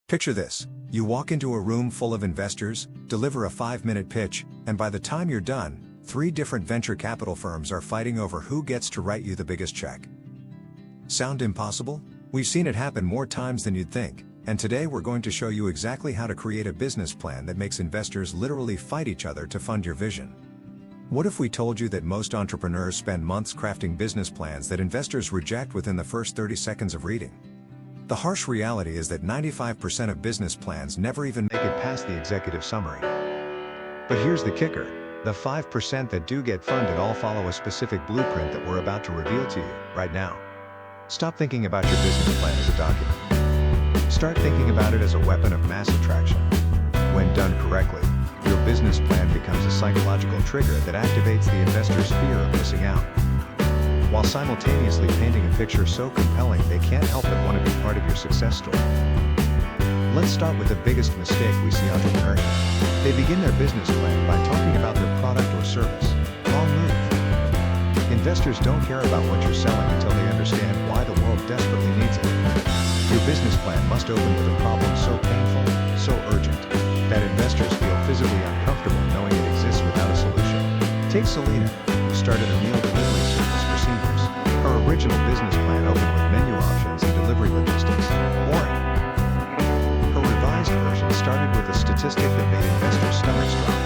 Picture this. You walk into a room full of investors, deliver a 5-minute pitch, and by the time you're done, 3 different venture capital firms are fighting over who gets to write you the biggest check. Sound impossible? We've seen it happen more times than you'd think, and today we're going to show you exactly how to create a business plan that makes investors literally fight each other to fund your vision. What if we told you that most entrepreneurs spend months crafting business plans that investors reject within the first 30 seconds of reading? The harsh reality is that 95% of business plans never even make it past the executive summary. But here's the kicker. The 5% that do get funded all follow a specific blueprint that we're about to reveal to you right now. Stop thinking about your business plan as a document. Start thinking about it as a weapon of mass attraction. When done correctly, your business plan becomes a psychological trigger that activates the investor's fear of missing out, while simultaneously painting a picture so compelling they can't help but want to be part of your success story. Let's start with the biggest mistake we see entrepreneurs make. They begin their business plan by talking about their product or service. Wrong move. Investors don't care about what you're selling until they understand why the world desperately needs it. Your business plan must open with a problem so painful, so urgent, that investors feel physically uncomfortable knowing it exists without a solution. Take Selena, who started a meal delivery service for seniors. Her original business plan opened with menu options and delivery logistics. Boring. Her revised version started with a statistic that made investors' stomachs drop.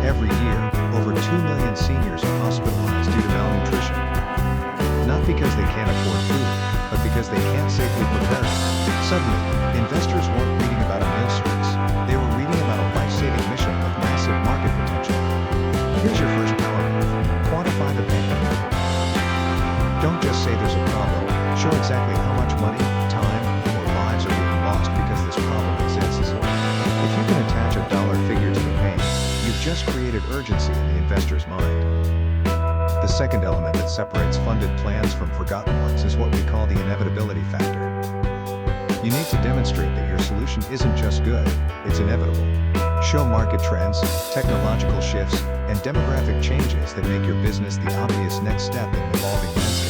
Every year, over 2 million seniors are hospitalized due to malnutrition. Not because they can't afford food, but because they can't safely prepare it. Suddenly, investors weren't reading about a meal service. They were reading about a life-saving mission with massive market potential. Here's your first power move. Quantify the pain. Don't just say there's a problem. Show exactly how much money, time, or lives are being lost because this problem exists. If you can attach a dollar figure to the pain, you've just created urgency in the investor's mind. The second element that separates funded plans from forgotten ones is what we call the inevitability factor. You need to demonstrate that your solution isn't just good, it's inevitable. Show market trends, technological shifts, and demographic changes that make your business the obvious next step in an evolving landscape.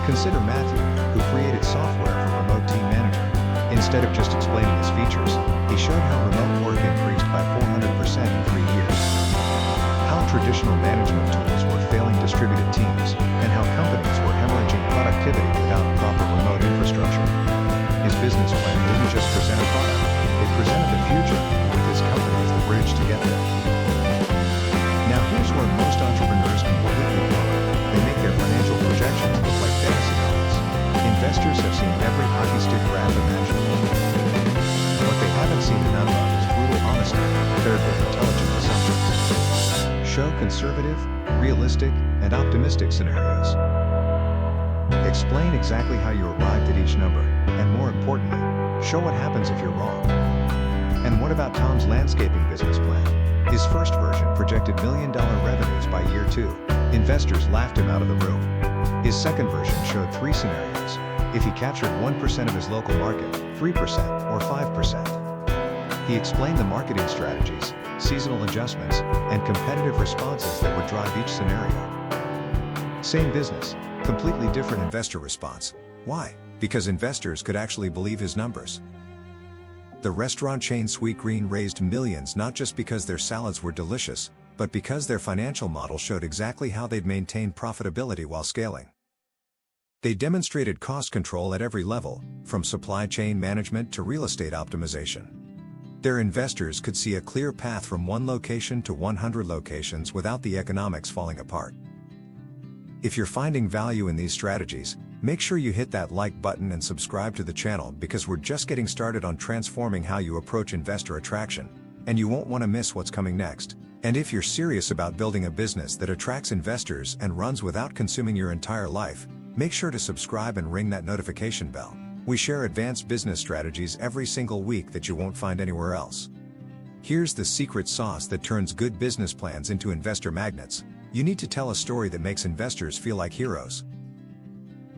Consider Matthew, who created software for remote team management. Instead of just explaining its features, he showed how remote work increased by 400% in 3 years, how traditional management tools were failing distributed teams, and how companies were hemorrhaging productivity without proper remote infrastructure. His business plan didn't just present a product, it presented the future, with his company as the bridge to get there. Now here's where most entrepreneurs completely blow it. They make their financial projections look like fantasy novels. Investors have seen every hockey stick graph imaginable. What they haven't seen enough of is brutal honesty, paired with intelligent assumptions. Show conservative, realistic, and optimistic scenarios. Explain exactly how you arrived at each number, and more importantly, show what happens if you're wrong. And what about Tom's landscaping business plan? His first version projected $1 million revenues by year 2. Investors laughed him out of the room. His second version showed 3 scenarios. If he captured 1% of his local market, 3%, or 5%. He explained the marketing strategies, seasonal adjustments, and competitive responses that would drive each scenario. Same business, completely different investor response. Why? Because investors could actually believe his numbers. The restaurant chain Sweetgreen raised millions not just because their salads were delicious, but because their financial model showed exactly how they'd maintain profitability while scaling. They demonstrated cost control at every level, from supply chain management to real estate optimization. Their investors could see a clear path from 1 location to 100 locations without the economics falling apart. If you're finding value in these strategies, make sure you hit that like button and subscribe to the channel because we're just getting started on transforming how you approach investor attraction, and you won't want to miss what's coming next. And if you're serious about building a business that attracts investors and runs without consuming your entire life, make sure to subscribe and ring that notification bell. We share advanced business strategies every single week that you won't find anywhere else. Here's the secret sauce that turns good business plans into investor magnets. You need to tell a story that makes investors feel like heroes.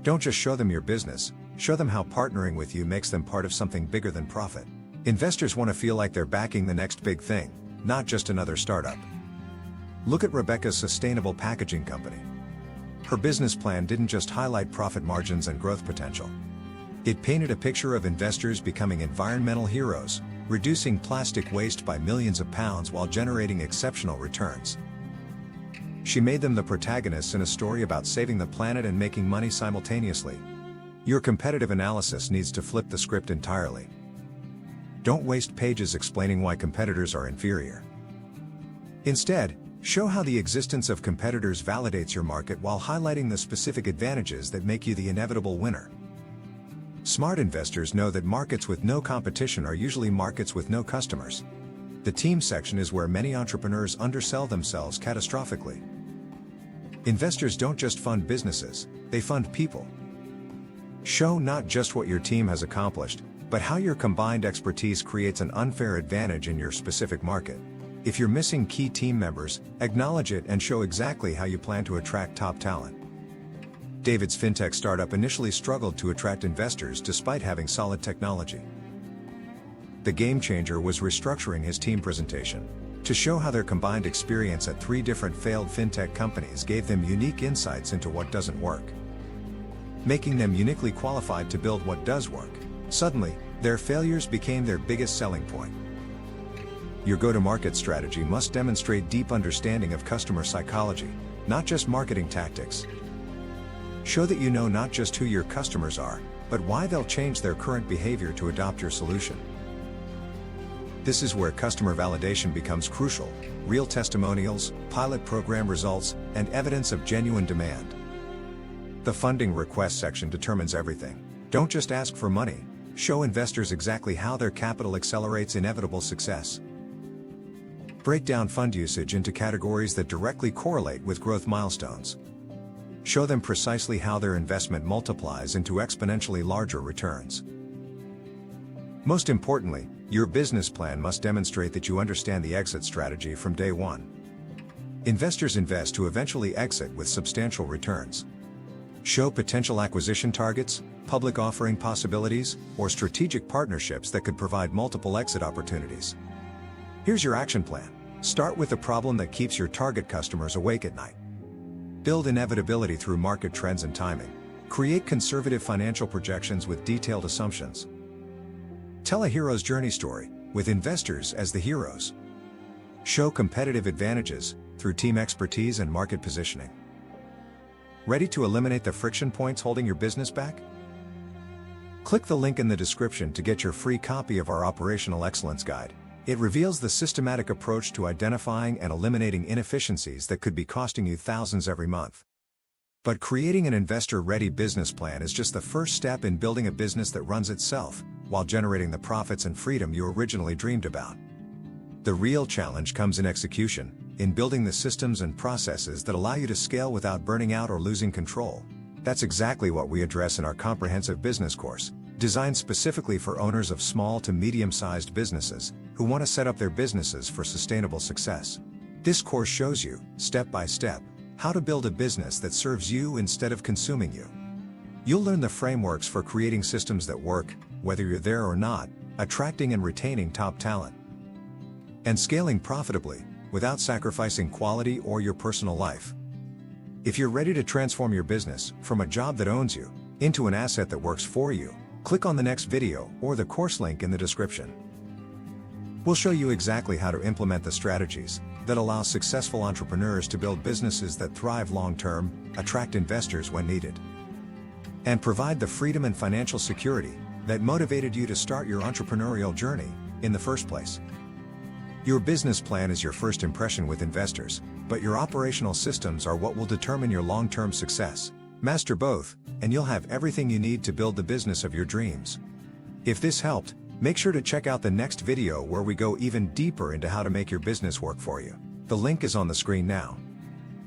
Don't just show them your business, show them how partnering with you makes them part of something bigger than profit. Investors want to feel like they're backing the next big thing, not just another startup. Look at Rebecca's sustainable packaging company. Her business plan didn't just highlight profit margins and growth potential. It painted a picture of investors becoming environmental heroes, reducing plastic waste by millions of pounds while generating exceptional returns. She made them the protagonists in a story about saving the planet and making money simultaneously. Your competitive analysis needs to flip the script entirely. Don't waste pages explaining why competitors are inferior. Instead, show how the existence of competitors validates your market while highlighting the specific advantages that make you the inevitable winner. Smart investors know that markets with no competition are usually markets with no customers. The team section is where many entrepreneurs undersell themselves catastrophically. Investors don't just fund businesses, they fund people. Show not just what your team has accomplished, but how your combined expertise creates an unfair advantage in your specific market. If you're missing key team members, acknowledge it and show exactly how you plan to attract top talent. David's fintech startup initially struggled to attract investors despite having solid technology. The game changer was restructuring his team presentation to show how their combined experience at 3 different failed fintech companies gave them unique insights into what doesn't work, making them uniquely qualified to build what does work. Suddenly, their failures became their biggest selling point. Your go-to-market strategy must demonstrate deep understanding of customer psychology, not just marketing tactics. Show that you know not just who your customers are, but why they'll change their current behavior to adopt your solution. This is where customer validation becomes crucial: real testimonials, pilot program results, and evidence of genuine demand. The funding request section determines everything. Don't just ask for money, show investors exactly how their capital accelerates inevitable success. Break down fund usage into categories that directly correlate with growth milestones. Show them precisely how their investment multiplies into exponentially larger returns. Most importantly, your business plan must demonstrate that you understand the exit strategy from day one. Investors invest to eventually exit with substantial returns. Show potential acquisition targets, public offering possibilities, or strategic partnerships that could provide multiple exit opportunities. Here's your action plan. Start with the problem that keeps your target customers awake at night. Build inevitability through market trends and timing. Create conservative financial projections with detailed assumptions. Tell a hero's journey story, with investors as the heroes. Show competitive advantages through team expertise and market positioning. Ready to eliminate the friction points holding your business back? Click the link in the description to get your free copy of our Operational Excellence Guide. It reveals the systematic approach to identifying and eliminating inefficiencies that could be costing you thousands every month. But creating an investor-ready business plan is just the first step in building a business that runs itself, while generating the profits and freedom you originally dreamed about. The real challenge comes in execution, in building the systems and processes that allow you to scale without burning out or losing control. That's exactly what we address in our comprehensive business course, designed specifically for owners of small to medium-sized businesses who want to set up their businesses for sustainable success. This course shows you, step by step, how to build a business that serves you instead of consuming you. You'll learn the frameworks for creating systems that work, whether you're there or not, attracting and retaining top talent, and scaling profitably, without sacrificing quality or your personal life. If you're ready to transform your business from a job that owns you into an asset that works for you, click on the next video or the course link in the description. We'll show you exactly how to implement the strategies that allow successful entrepreneurs to build businesses that thrive long-term, attract investors when needed, and provide the freedom and financial security that motivated you to start your entrepreneurial journey in the first place. Your business plan is your first impression with investors, but your operational systems are what will determine your long-term success. Master both, and you'll have everything you need to build the business of your dreams. If this helped, make sure to check out the next video where we go even deeper into how to make your business work for you. The link is on the screen now.